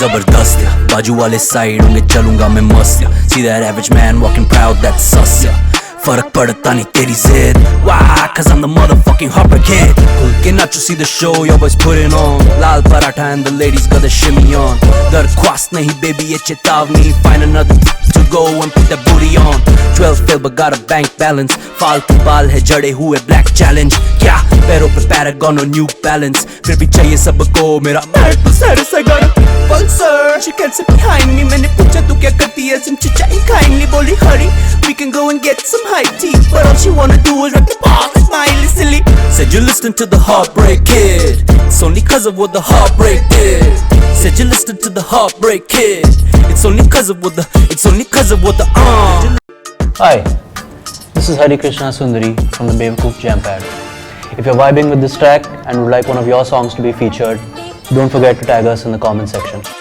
जबरदस्त या बाजू वाले साइड होंगे चलूंगा मैं मस्त या see that average man walking proud that's sus या फर्क पड़ता नहीं तेरी जिद why cause I'm the motherfucking Heartbreak Kid खुल के नाचो see the show your boys putting on Lal paratha and the ladies got the shimmy on दरख्वास्त नहीं baby ये चेतावनी find another to go and put that booty on 12 fail but got a bank balance फालतू बाल है जड़े हुए black challenge क्या पैरों पे Paragon और New Balance फिर भी चाहिए सबको मेरा marital status I got a pulsar she can't sit behind me मैंने पूछा तू क्या करती है some chicha kindly बोली hurry we can go and get some high tea but all she wanna do is rock the ball and smile silly said you listen to the Heartbreak Kid it's only cause of what the Heartbreak did said you listen to the Heartbreak Kid it's only cause of what the Hi, this is Hari Krishna Sundari from the Bewakoof Jampad. If you're vibing with this track and would like one of your songs to be featured, don't forget to tag us in the comment section.